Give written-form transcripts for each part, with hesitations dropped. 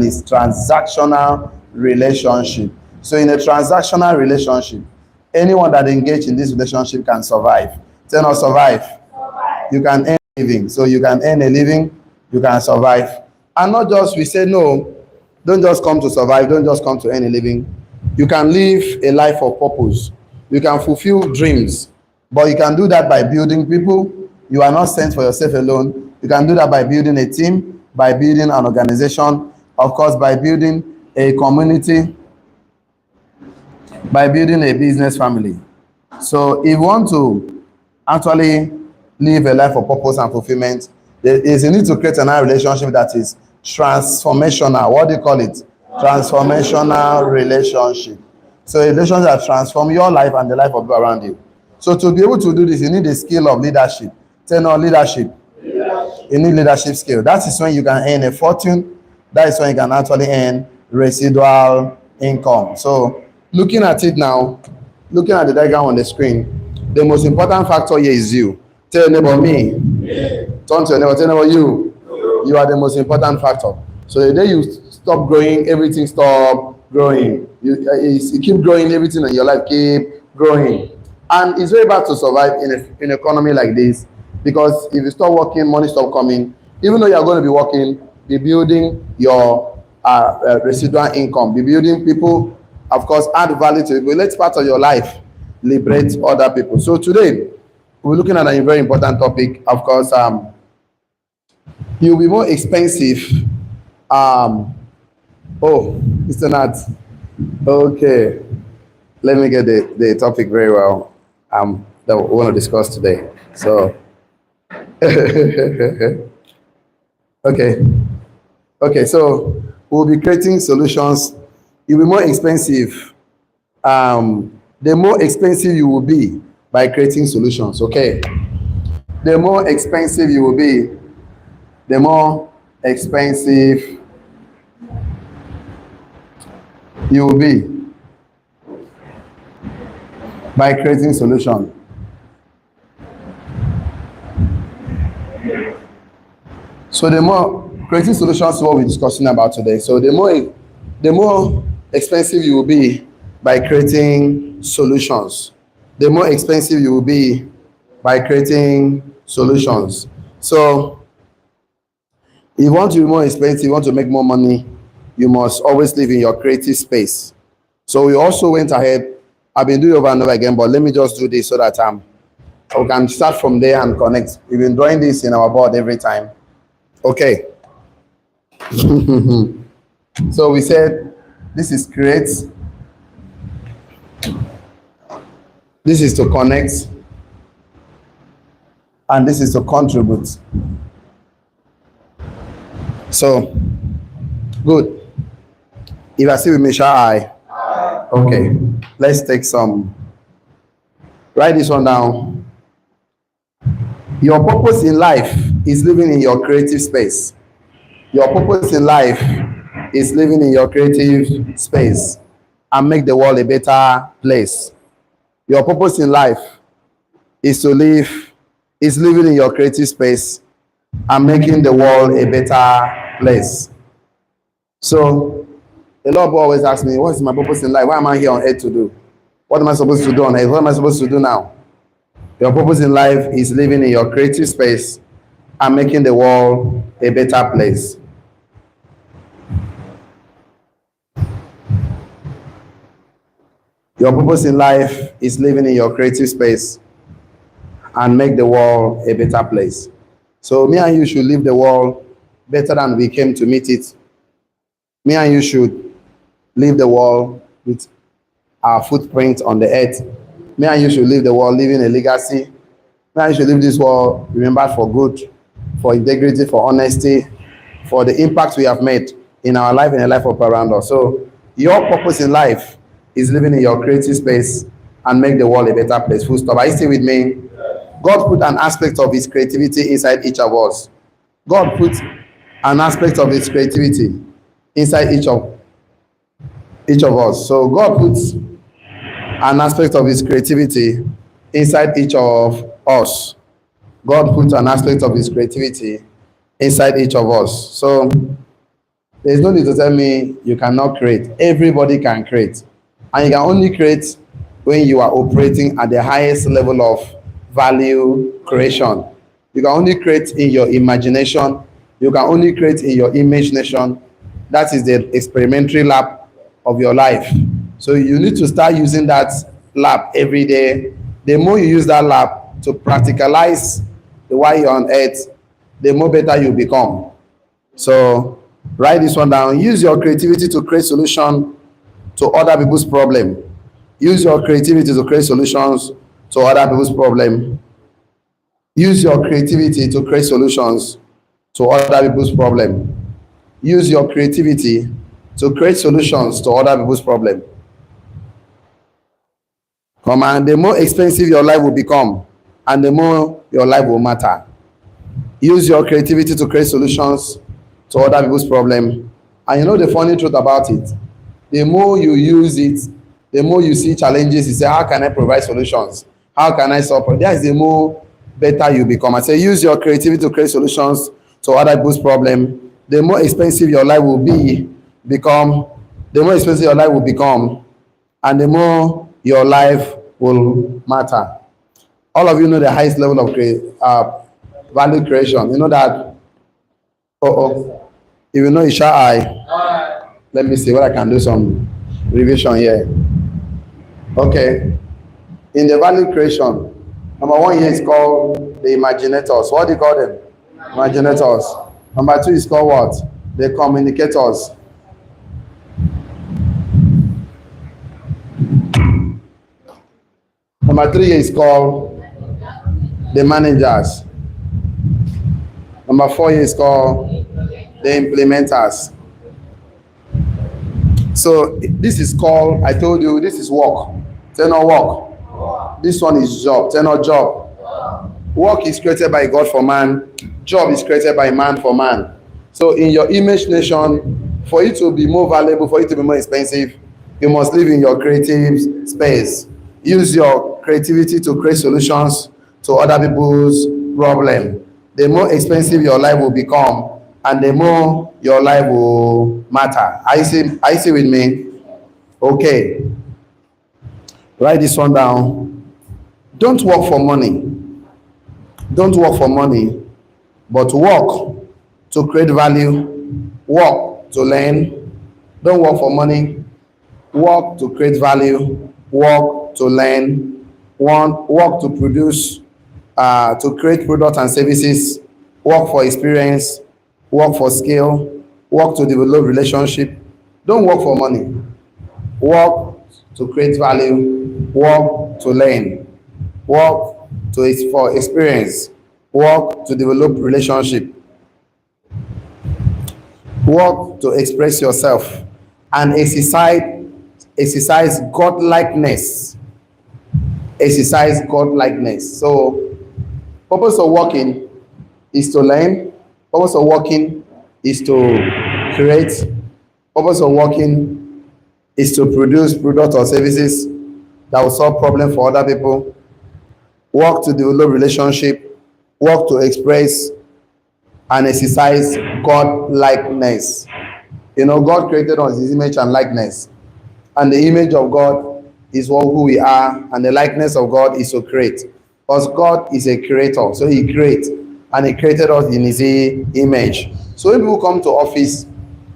is transactional relationship. So in a transactional relationship, anyone that engage in this relationship can survive. Say not survive. You can earn a living. So you can earn a living, you can survive. And not just we say no, don't just come to survive, don't just come to earn a living. You can live a life of purpose. You can fulfill dreams. But you can do that by building people. You are not sent for yourself alone. You can do that by building a team, by building an organization, of course, by building a community, by building a business family. So if you want to actually live a life of purpose and fulfillment, there is a need to create another relationship that is transformational. What do you call it? Transformational relationship. So a relationship that transforms your life and the life of people around you. So to be able to do this, you need the skill of leadership. Say no, leadership. You need leadership skill. That is when you can earn a fortune. That is when you can actually earn residual income. So looking at it now, looking at the diagram on the screen, the most important factor here is you. Tell your neighbor me. Turn to your neighbor, tell your neighbor you. You are the most important factor. So the day you stop growing, everything stop growing. You keep growing, everything in your life keep growing. And it's very bad to survive in an economy like this, because if you stop working, money stop coming. Even though you are going to be working, be building your residual income, be building people, of course, add value to people. Let part of your life liberate other people. So today, we're looking at a very important topic. Of course, you'll be more expensive. Oh, Mr. Nat. Okay. Let me get the topic very well that we want to discuss today. So, okay. Okay, so we'll be creating solutions. You'll be more expensive. The more expensive you will be by creating solutions, okay? The more expensive you will be, the more expensive you will be by creating solution. So the more creating solutions is what we're discussing about today. So the more expensive you will be by creating solutions. The more expensive you will be by creating solutions. So if you want to be more expensive, you want to make more money, you must always live in your creative space. So we also went ahead. I've been doing over and over again, but let me just do this so that we can start from there and connect. We've been drawing this in our board every time. Okay. So we said this is create, this is to connect, and this is to contribute. So good. If I see with me, shall I? Okay, let's take some. Write this one down. Your purpose in life is living in your creative space. Your purpose in life is living in your creative space and make the world a better place. Your purpose in life is living in your creative space and making the world a better place. So a lot of people always ask me, what is my purpose in life? What am I here on earth to do? What am I supposed to do on earth? What am I supposed to do now? Your purpose in life is living in your creative space and making the world a better place. Your purpose in life is living in your creative space and make the world a better place. So me and you should leave the world better than we came to meet it. Me and you should leave the world with our footprint on the earth. Me and you should leave the world leaving a legacy. Me and you should leave this world remembered for good, for integrity, for honesty, for the impact we have made in our life and the life of around us. So your purpose in life is living in your creative space and make the world a better place. Full stop. Are you still with me? God put an aspect of his creativity inside each of us. God put an aspect of his creativity inside each of us. So God puts an aspect of his creativity inside each of us. God puts an aspect of his creativity inside each of us. So There's no need to tell me you cannot create. Everybody can create. And you can only create when you are operating at the highest level of value creation. You can only create in your imagination. You can only create in your imagination. That is the experimentary lab of your life. So you need to start using that lab every day. The more you use that lab to practicalize the why you're on earth, the more better you become. So write this one down. Use your creativity to create solution to other people's problem. Use your creativity to create solutions to other people's problem. Use your creativity to create solutions to other people's problem. Use your creativity to create solutions to other people's problem. Come on, the more expensive your life will become, and the more your life will matter. Use your creativity to create solutions to other people's problem. And you know the funny truth about it, the more you use it, the more you see challenges, you say, how can I provide solutions? How can I solve it? That is the more better you become. I say, use your creativity to create solutions to other people's problem. The more expensive your life will become, the more expensive your life will become, and the more your life will matter. All of you know the highest level of value creation. You know that. If you know Isha I, let me see what I can do some revision here. Okay. In the value creation, number one here is called the imaginators. What do you call them? Imaginators. Number two is called what? The communicators. Number three is called the managers. Number four is called the implementers. So this is called, I told you, this is work. Say no work. This one is job. Say no job. Work is created by God for man. Job is created by man for man. So in your imagination, for it to be more valuable, for it to be more expensive, you must live in your creative space. Use your creativity to create solutions to other people's problem. The more expensive your life will become, and the more your life will matter. I see with me? Okay. Write this one down. Don't work for money. Don't work for money, but work to create value, work to learn. Don't work for money, work to create value, work to learn, work to produce, to create products and services, work for experience, work for skill, work to develop relationship. Don't work for money, work to create value, work to learn, work for experience, work to develop relationship, work to express yourself, and exercise God-likeness. Exercise God-likeness. So, purpose of working is to learn. Purpose of working is to create. Purpose of working is to produce products or services that will solve problems for other people. Work to develop relationship. Work to express and exercise God-likeness. You know, God created us His image and likeness. And the image of God is who we are, and the likeness of God is to create. Because God is a creator, so He creates, and He created us in His image. So when people come to office,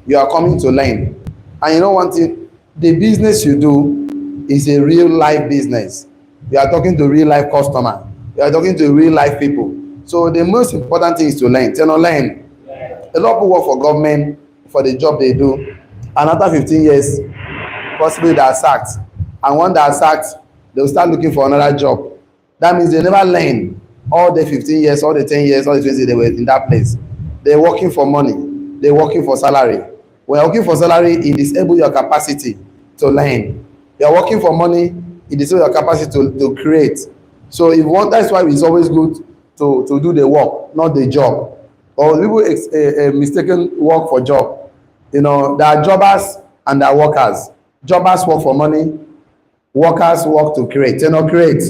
you are coming to learn. And you know one thing, the business you do is a real life business. You are talking to real life customer. You are talking to real life people. So the most important thing is to learn. Tell them, learn. A lot of people work for government for the job they do, and after 15 years, possibly they are sacked. And when they are sacked, they will start looking for another job. That means they never learn all the 15 years, all the 10 years, all the 20 years they were in that place. They're working for money. They're working for salary. When you're working for salary, it disables your capacity to learn. You're working for money, it disables your capacity to create. So if you want, that's why it's always good to do the work, not the job. Or people mistaken work for job. You know, there are jobbers and there are workers. Jobbers work for money, workers work to create. You know, create.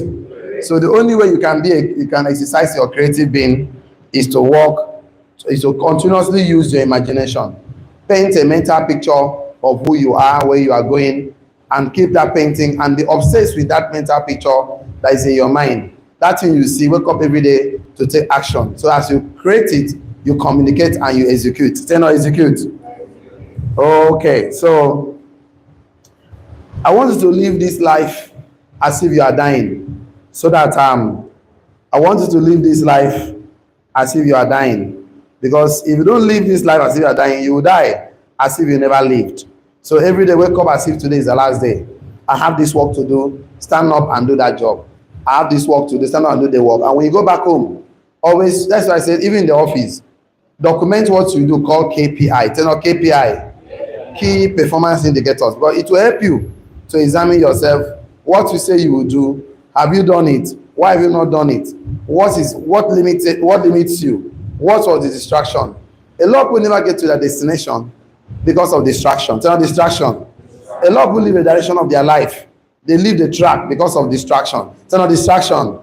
So the only way you can exercise your creative being is to work, is to continuously use your imagination. paint a mental picture of who you are, where you are going, and keep that painting and be obsessed with that mental picture that is in your mind. That thing you see, wake up every day to take action. So as you create it, you communicate and you execute. Say no, execute. Okay, so I want you to live this life as if you are dying. So that I want you to live this life as if you are dying. Because if you don't live this life as if you are dying, you will die as if you never lived. So every day, wake up as if today is the last day. I have this work to do. Stand up and do that job. I have this work to do. Stand up and do the work. And when you go back home, always, that's why I said, even in the office, document what you do called KPI. Tell me KPI, key performance indicators. But it will help you to examine yourself. What you say you will do, have you done it? Why have you not done it? What limits you? What was the distraction? A lot of people never get to their destination because of distraction. Tell me distraction. A lot of people leave the direction of their life. They leave the track because of distraction. Tell me distraction.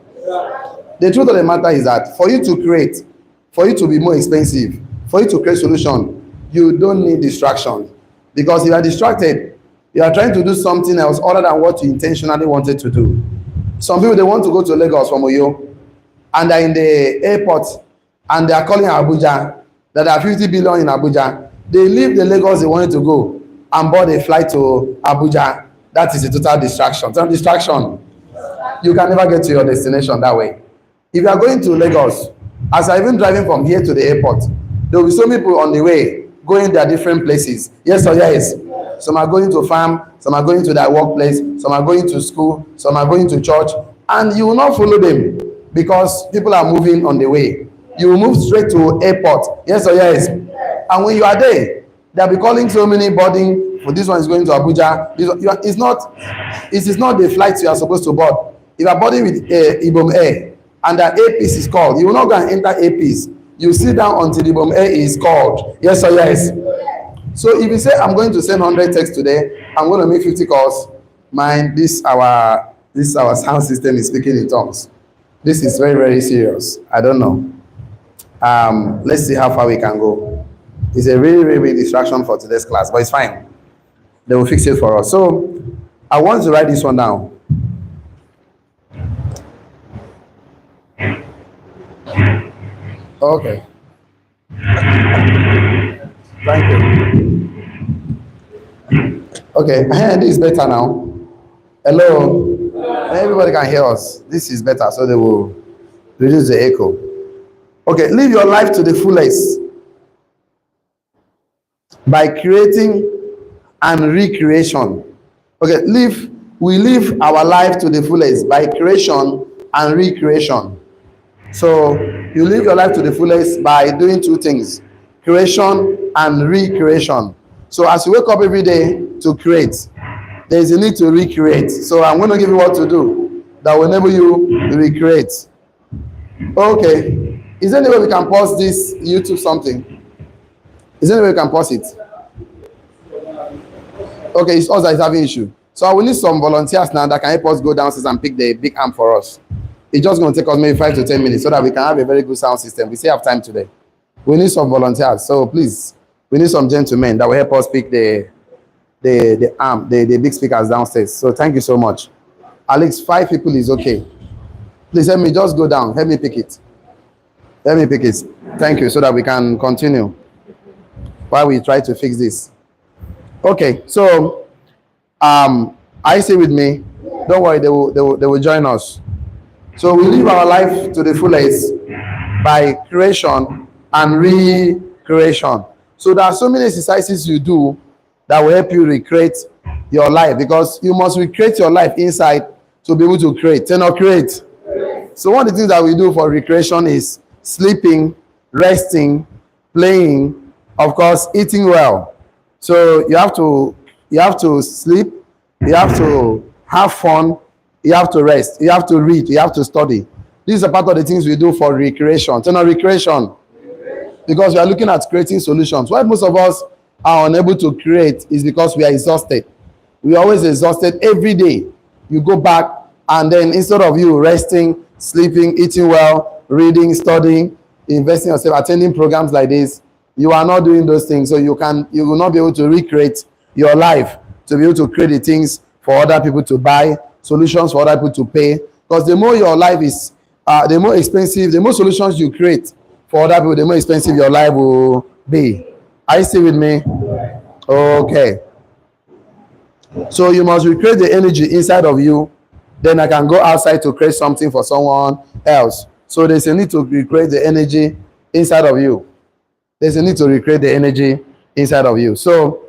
The truth of the matter is that for you to create, for you to be more expensive, for you to create solution, you don't need distraction. Because if you are distracted, you are trying to do something else other than what you intentionally wanted to do. Some people, they want to go to Lagos from Oyo, and they're in the airport, and they are calling Abuja, that there are 50 billion in Abuja. They leave the Lagos they wanted to go and board a flight to Abuja. That is a total distraction. Some distraction. You can never get to your destination that way. If you are going to Lagos, as I even driving from here to the airport, there will be so many people on the way going their different places. Yes or yes? Some are going to farm, some are going to their workplace, some are going to school, some are going to church, and you will not follow them because people are moving on the way. You will move straight to airport. Yes or yes? And when you are there, they'll be calling so many boarding. For this one is going to Abuja. It is not the flights you are supposed to board. If you are boarding with Ibom Air and the airpiece is called, you will not go and enter airpiece. You sit down until Ibom Air is called. Yes or yes? So if you say, I'm going to send 100 texts today, I'm going to make 50 calls, mind, this our sound system is speaking in tongues. This is very, very serious. I don't know. Let's see how far we can go. It's a really, really big distraction for today's class, but it's fine. They will fix it for us. So I want to write this one down. Okay. Thank you. Okay, this is better now. Hello? Everybody can hear us. This is better, so they will reduce the echo. Okay, live your life to the fullest by creating and recreation. Okay, we live our life to the fullest by creation and recreation. So you live your life to the fullest by doing two things: creation and recreation. So as you wake up every day to create, there is a need to recreate. So I'm going to give you what to do that will enable you to recreate. Okay, is there any way we can pause this YouTube something? Is there any way we can pause it? Okay, it's us that is having issue. So I will need some volunteers now that can help us go downstairs and pick the big arm for us. It's just going to take us maybe 5 to 10 minutes so that we can have a very good sound system. We still have time today. We need some volunteers. So please, we need some gentlemen that will help us pick the big speakers downstairs. So thank you so much. Alex, 5 people is okay. Please help me just go down. Help me pick it. Let me pick it. Thank you, so that we can continue while we try to fix this. Okay, so I say with me, don't worry, they will join us. So we live our life to the fullest by creation and recreation. So there are so many exercises you do that will help you recreate your life, because you must recreate your life inside to be able to create. Say no, create. So one of the things that we do for recreation is sleeping, resting, playing, of course, eating well. So you have to sleep, you have to have fun, you have to rest, you have to read, you have to study. These are part of the things we do for recreation. So now recreation, because we are looking at creating solutions. Why most of us are unable to create is because we are exhausted. We are always exhausted every day. You go back, and then instead of you resting, sleeping, eating well, reading, studying, investing yourself, attending programs like this, You are not doing those things, so you will not be able to recreate your life to be able to create the things for other people to buy, solutions for other people to pay. Because the more your life is, the more expensive, the more solutions you create for other people, the more expensive your life will be. Are you still with me? Okay. So you must recreate the energy inside of you. Then I can go outside to create something for someone else. So there's a need to recreate the energy inside of you. There's a need to recreate the energy inside of you. So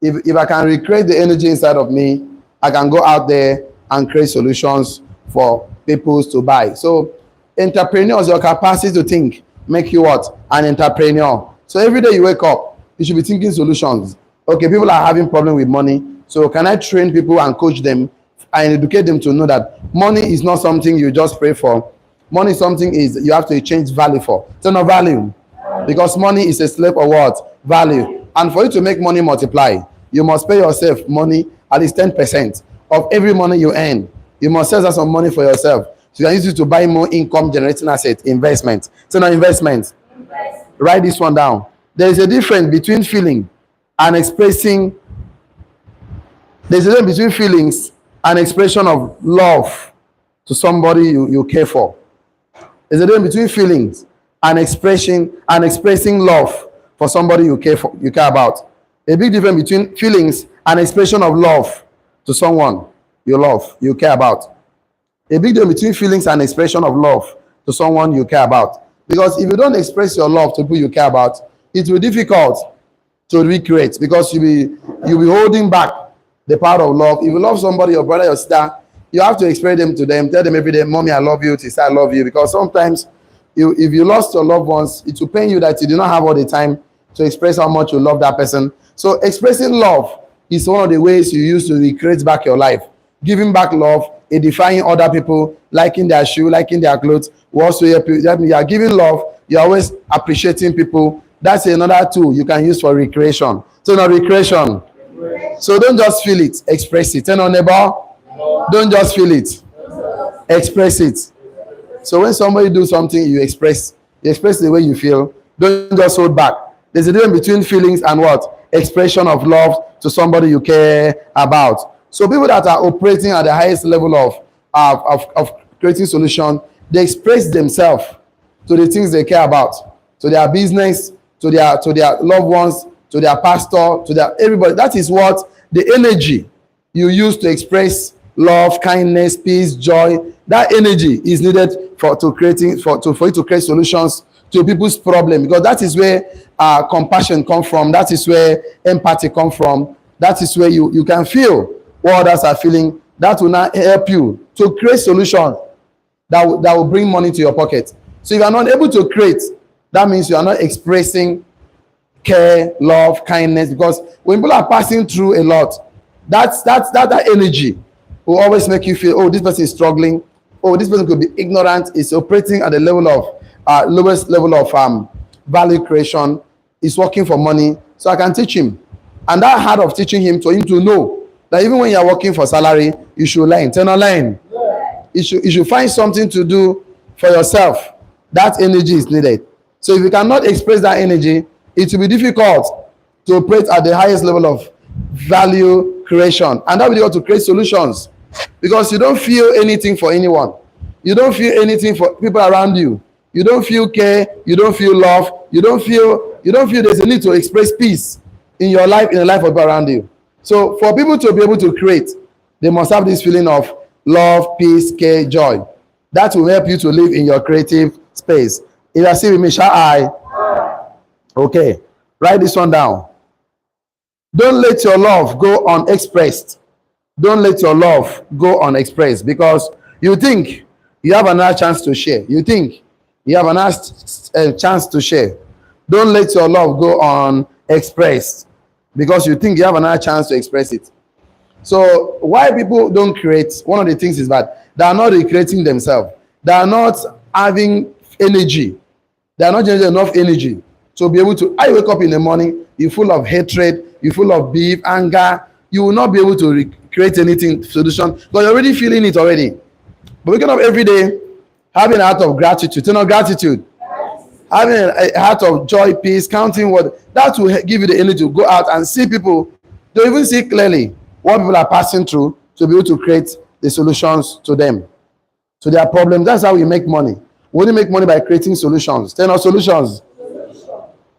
if I can recreate the energy inside of me, I can go out there and create solutions for people to buy. So entrepreneurs, your capacity to think, make you what? An entrepreneur. So every day you wake up, you should be thinking solutions. Okay, people are having problem with money. So can I train people and coach them and educate them to know that money is not something you just pray for. Money is something is you have to change value for. It's not value. Because money is a slave of what? Value. And for you to make money multiply, you must pay yourself money at least 10% of every money you earn. You must save some money for yourself. So you can use it to buy more income generating asset, investment. So now investment. Write this one down. There is a difference between feeling and expressing. There's a difference between feelings and expression of love to somebody you care for. There's a difference between feelings and expressing love for somebody you care about. A big difference between feelings and expression of love to someone you love, you care about. A big difference between feelings and expression of love to someone you care about. Because if you don't express your love to people you care about, it will be difficult to recreate because you'll be holding back the power of love. If you love somebody, your brother, your sister, you have to express them to them. Tell them every day, Mommy, I love you. Sister, I love you. Because sometimes if you lost your loved ones, it will pain you that you do not have all the time to express how much you love that person. So expressing love is one of the ways you use to recreate back your life. Giving back love, edifying other people, liking their shoe, liking their clothes. Also, you are giving love. You're always appreciating people. That's another tool you can use for recreation. So now recreation. So don't just feel it, express it. Turn on neighbor. Don't just feel it, express it. So when somebody do something, you express the way you feel. Don't just hold back. There's a difference between feelings and what? Expression of love to somebody you care about. So people that are operating at the highest level of creating solutions, they express themselves to the things they care about, to their business, to their loved ones, to their pastor, to their everybody. That is what the energy you use to express love, kindness, peace, joy. That energy is needed for you to create solutions to people's problem, because that is where compassion comes from. That is where empathy comes from. That is where you can feel what others are feeling. That will not help you to create solutions that will bring money to your pocket. So if you are not able to create, that means you are not expressing care, love, kindness. Because when people are passing through a lot, that energy will always make you feel, oh, this person is struggling. Oh, this person could be ignorant. Is operating at the level of lowest level of value creation. Is working for money. So I can teach him. And that heart of teaching him, for him to know that even when you are working for salary, you should learn. Turn on learn. You should find something to do for yourself. That energy is needed. So if you cannot express that energy, it will be difficult to operate at the highest level of value creation. And that will be able to create solutions. Because you don't feel anything for anyone. You don't feel anything for people around you. You don't feel care. You don't feel love. You don't feel there's a need to express peace in your life, in the life of people around you. So for people to be able to create, they must have this feeling of love, peace, care, joy. That will help you to live in your creative space. If you are still with me, shall I? Okay. Write this one down. Don't let your love go unexpressed. Don't let your love go unexpressed, because you think you have another chance to share. You think you have another chance to share. Don't let your love go unexpressed, because you think you have another chance to express it. So why people don't create, one of the things is that they are not recreating themselves. They are not having energy. They are not generating enough energy to be able to, I wake up in the morning, you're full of hatred, you're full of beef, anger. You will not be able to create anything, solution, because you're already feeling it already. But waking up every day, having a heart of gratitude. Turn on gratitude. having a heart of joy, peace, counting what that will give you the energy to go out and see people, to even see clearly what people are passing through, to be able to create the solutions to them, to their problems. That's how we make money. We only make money by creating solutions. 10 or solutions.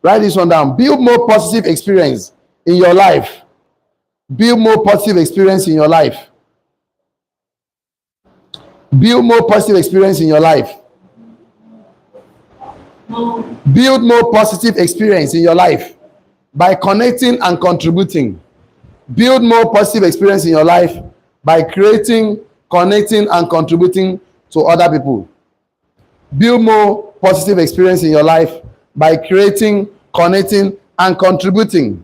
Write this one down. Build more positive experience in your life. Build more positive experience in your life. Build more positive experience in your life. Build more positive experience in your life by connecting and contributing. Build more positive experience in your life by creating, connecting, and contributing to other people. Build more positive experience in your life by creating, connecting, and contributing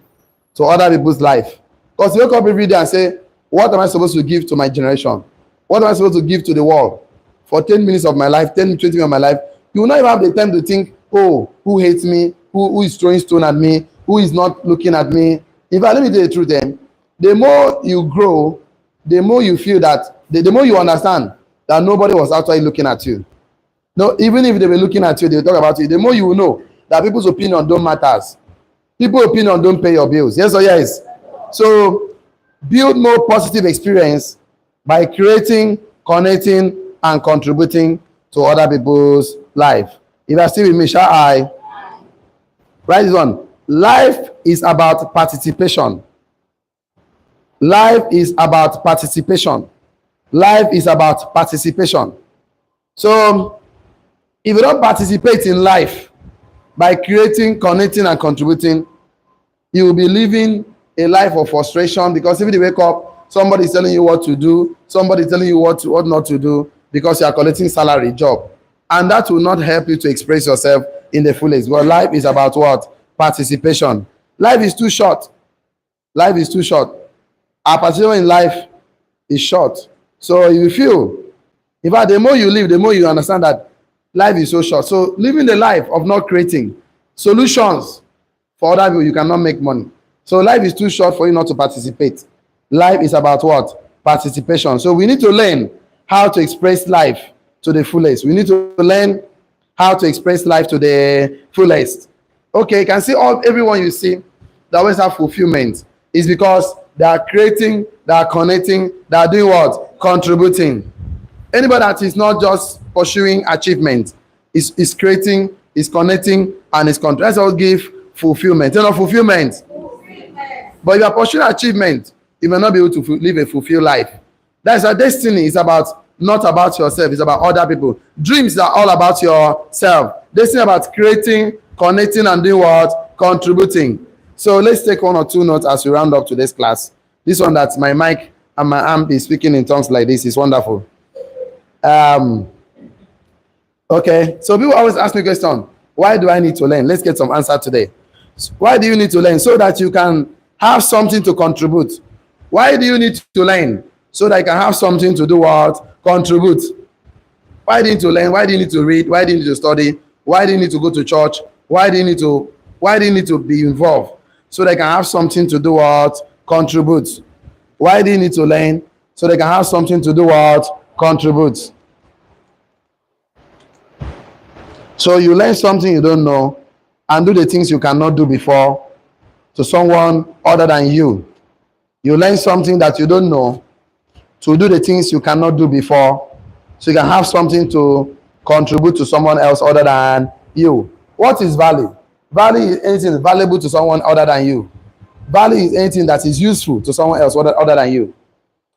to other people's life. Because you wake up every day and say, what am I supposed to give to my generation? What am I supposed to give to the world? For 10 minutes of my life, 10, 20 minutes of my life, you will not even have the time to think, oh, who hates me? Who is throwing stone at me? Who is not looking at me? If I let me tell you the truth, then the more you grow, the more you feel that, the more you understand that nobody was actually looking at you. No, even if they were looking at you, they will talk about you. The more you will know that people's opinion don't matter. People's opinion don't pay your bills. Yes or yes? So build more positive experience by creating, connecting, and contributing to other people's life. If I still with me, shall I? Write this one. Life is about participation. Life is about participation. Life is about participation. So if you don't participate in life by creating, connecting, and contributing, you will be living a life of frustration, because if you wake up, somebody is telling you what to do, somebody is telling you what not to do, because you are collecting salary job. And that will not help you to express yourself in the fullest. Well, life is about what? Participation. Life is too short. Life is too short. Our participation in life is short. So you feel, in fact, the more you live, the more you understand that life is so short. So living the life of not creating solutions for other people, you cannot make money. So life is too short for you not to participate. Life is about what? Participation. So we need to learn how to express life to the fullest. We need to learn how to express life to the fullest. Okay, you can see everyone you see that always have fulfillment is because they are creating, they are connecting, they are doing what? Contributing. Anybody that is not just pursuing achievement is creating, is connecting, and is contributing. Let's all give fulfillment. You know, fulfillment. But if you are pursuing achievement, you may not be able to live a fulfilled life. That's a destiny. It's not about yourself. It's about other people. Dreams are all about yourself. Destiny about creating, connecting, and doing what? Contributing. So let's take one or two notes as we round up today's class. This one, that my mic and my arm is speaking in tongues like this, is wonderful. Okay, so people always ask me a question, why do I need to learn? Let's get some answer today. Why do you need to learn? So that you can have something to contribute. Why do you need to learn? So that you can have something to do what? Contribute. Why do you need to learn? Why do you need to read? Why do you need to study? Why do you need to go to church? Why do you need to be involved? So they can have something to do what? Contribute. Why do you need to learn? So they can have something to do what? Contribute. So you learn something you don't know and do the things you cannot do before to someone other than you. You learn something that you don't know to do the things you cannot do before, so you can have something to contribute to someone else other than you. What is value? Value is anything valuable to someone other than you. Value is anything that is useful to someone else other than you.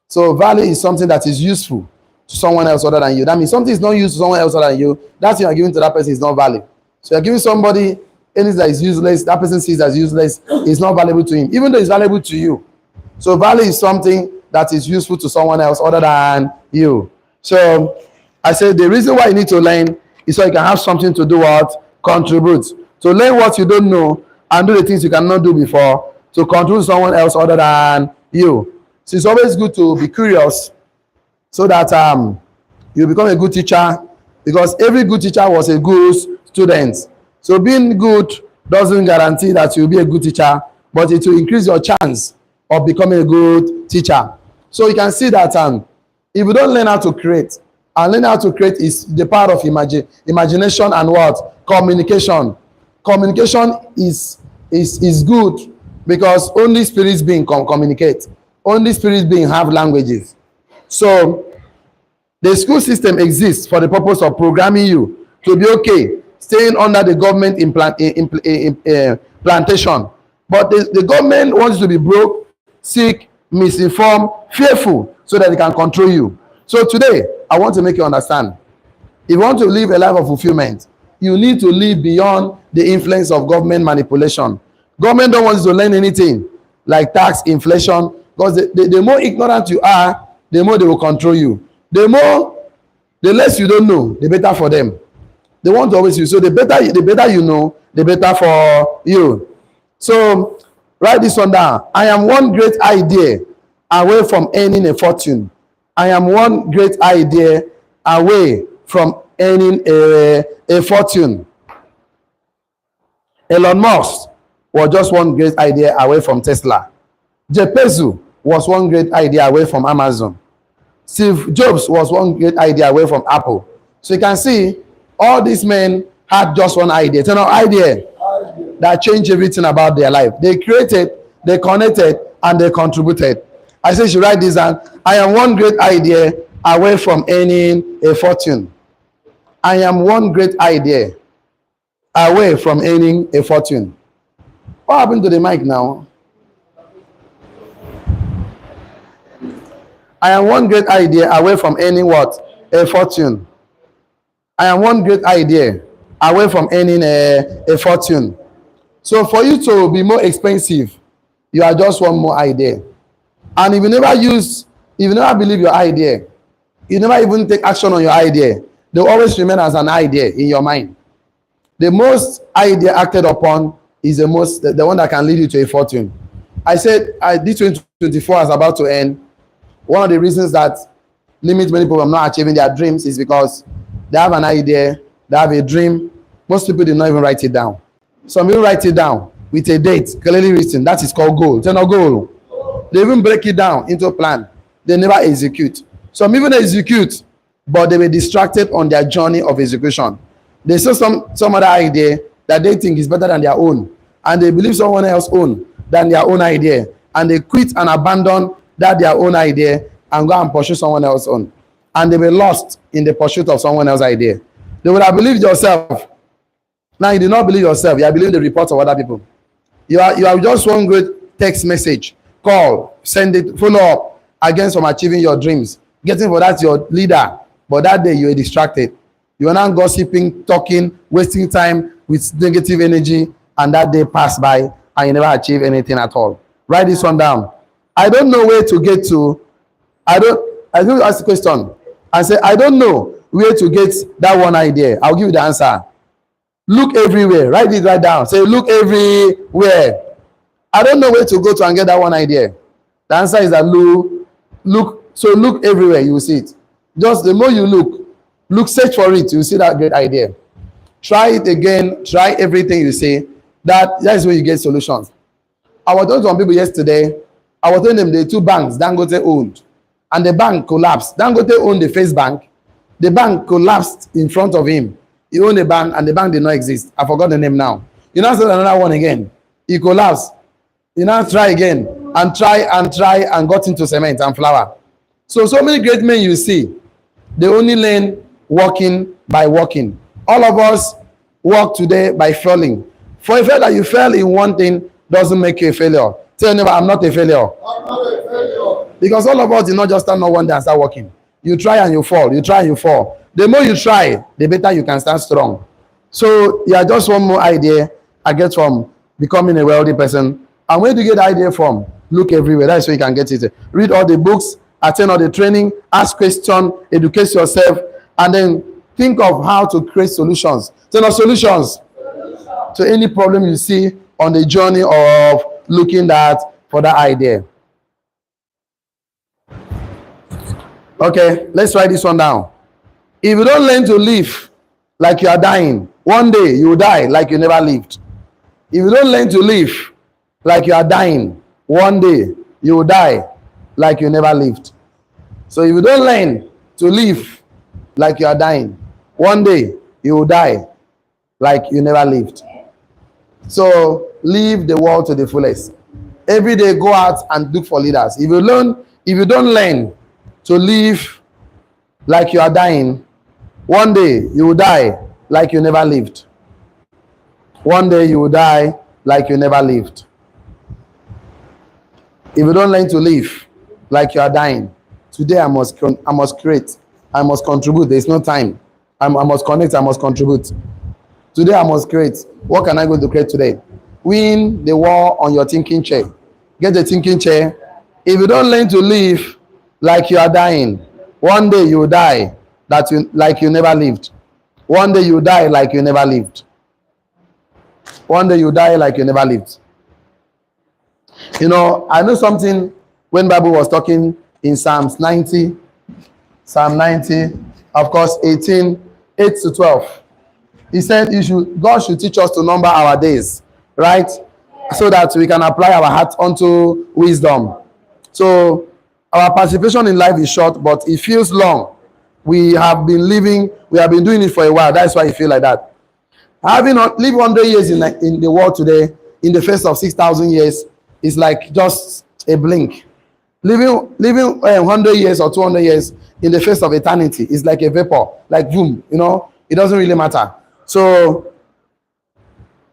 So value is something that is useful to someone else other than you. That means something is not used to someone else other than you. That thing you are giving to that person is not value. So you're giving somebody anything that is useless, that person sees as useless, is not valuable to him, even though it's valuable to you. So value is something that is useful to someone else other than you. So I said the reason why you need to learn is so you can have something to do what? Contribute. To learn what you don't know and do the things you cannot do before, to contribute to someone else other than you. So it's always good to be curious so that you become a good teacher, because every good teacher was a good student. So being good doesn't guarantee that you'll be a good teacher, but it will increase your chance of becoming a good teacher. So you can see that if you don't learn how to create And learning how to create is the power of imagination and what? Communication. Communication is good because only spirits being communicate. Only spirits being have languages. So the school system exists for the purpose of programming you to be okay, staying under the government plantation. But the government wants you to be broke, sick, misinformed, fearful, so that they can control you. So today, I want to make you understand. If you want to live a life of fulfillment, you need to live beyond the influence of government manipulation. Government don't want you to learn anything like tax, inflation, because the more ignorant you are, the more they will control you. The less you don't know, the better for them. They want to always use. So the better you know, the better for you. So write this one down. I am one great idea away from earning a fortune. I am one great idea away from earning a fortune. Elon Musk was just one great idea away from Tesla. Jeff Bezos was one great idea away from Amazon. Steve Jobs was one great idea away from Apple. So you can see all these men had just one idea. It's an idea that changed everything about their life. They created, they connected, and they contributed. I say you should write this down. I am one great idea away from earning a fortune. I am one great idea away from earning a fortune. What happened to the mic now? I am one great idea away from earning what? A fortune. I am one great idea away from earning a fortune. So for you to be more expensive, you are just one more idea. And if you never believe your idea, you never even take action on your idea, they will always remain as an idea in your mind. The most idea acted upon is the one that can lead you to a fortune. I said, this 2024 is about to end. One of the reasons that limit many people from not achieving their dreams is because they have an idea, they have a dream. Most people did not even write it down. Some people write it down with a date, clearly written. That is called goal. It's not goal. They even break it down into a plan. They never execute. Some even execute, but they were distracted on their journey of execution. They saw some other idea that they think is better than their own, and they believe someone else own than their own idea, and they quit and abandon that their own idea and go and pursue someone else's own. And they were lost in the pursuit of someone else's idea. They would have believed yourself. Now you do not believe yourself. You are believing the reports of other people. You are just one great text message, call, send it, follow up against from achieving your dreams. Getting for that your leader, but that day you are distracted. You are now gossiping, talking, wasting time with negative energy, and that day passed by and you never achieve anything at all. Write this one down. I don't know where to get to. I will ask the question and say, I don't know where to get that one idea. I'll give you the answer. Look everywhere. Write it right down. Say, look everywhere. I don't know where to go to and get that one idea. The answer is that look. So look everywhere. You will see it. Just the more you look, search for it. You will see that great idea. Try it again. Try everything you say. That is where you get solutions. I was talking to some people yesterday. I was telling them the two banks Dangote owned, and the bank collapsed. Dangote owned the First Bank. The bank collapsed in front of him. He owned a bank, and the bank did not exist. I forgot the name now. You now said another one again. He collapsed. You now try again, and try, and got into cement and flour. So many great men you see, they only learn walking by walking. All of us walk today by failing. For a fact that you fail in one thing doesn't make you a failure. Tell your neighbor, I'm not a failure. I'm not a failure. Because all of us did not just stand on one day and start walking. You try and you fall. You try and you fall. The more you try, the better you can stand strong. So yeah, just one more idea I get from becoming a wealthy person. And where do you get the idea from? Look everywhere. That's where you can get it. Read all the books, attend all the training, ask questions, educate yourself, and then think of how to create solutions. So no solutions to any problem you see on the journey of looking for that idea. Okay, let's write this one down. If you don't learn to live like you are dying, one day you will die like you never lived. If you don't learn to live like you are dying, one day you will die like you never lived. So if you don't learn to live like you are dying. One day you will die like you never lived. So live the world to the fullest. Every day go out and look for leaders. If you don't learn to live like you are dying, one day you will die like you never lived. One day you will die like you never lived. If you don't learn to live like you are dying, today I must create, I must contribute. There is no time. I must connect, I must contribute. Today I must create. What can I go to create today? Win the war on your thinking chair. Get a thinking chair. If you don't learn to live like you are dying, one day you will die like you never lived. One day you die like you never lived. One day you die like you never lived. You know, I know something when Bible was talking in Psalms 90, Psalm 90, of course, 18, 8 to 12. He said God should teach us to number our days, right? So that we can apply our heart unto wisdom. So our participation in life is short, but it feels long. We have been doing it for a while. That's why you feel like that. Having lived 100 years in the world today, in the face of 6,000 years, is like just a blink. Living 100 years or 200 years in the face of eternity is like a vapor, like boom, it doesn't really matter. So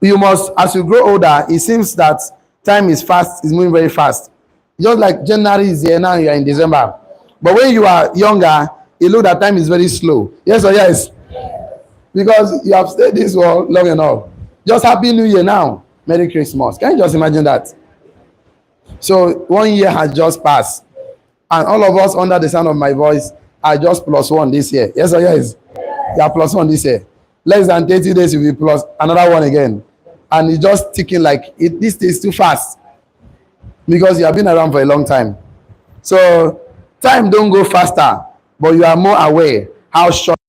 you must, as you grow older, it seems that time is moving very fast. Just like January is here, now you are in December. But when you are younger, you look that time is very slow. Yes or yes? Because you have stayed this world long enough. Just Happy New Year now. Merry Christmas. Can you just imagine that? So 1 year has just passed. And all of us under the sound of my voice are just +1 this year. Yes or yes? You are +1 this year. Less than 30 days, you'll be plus another one again. And it's just ticking like this is too fast. Because you have been around for a long time. So time don't go faster, but you are more aware how short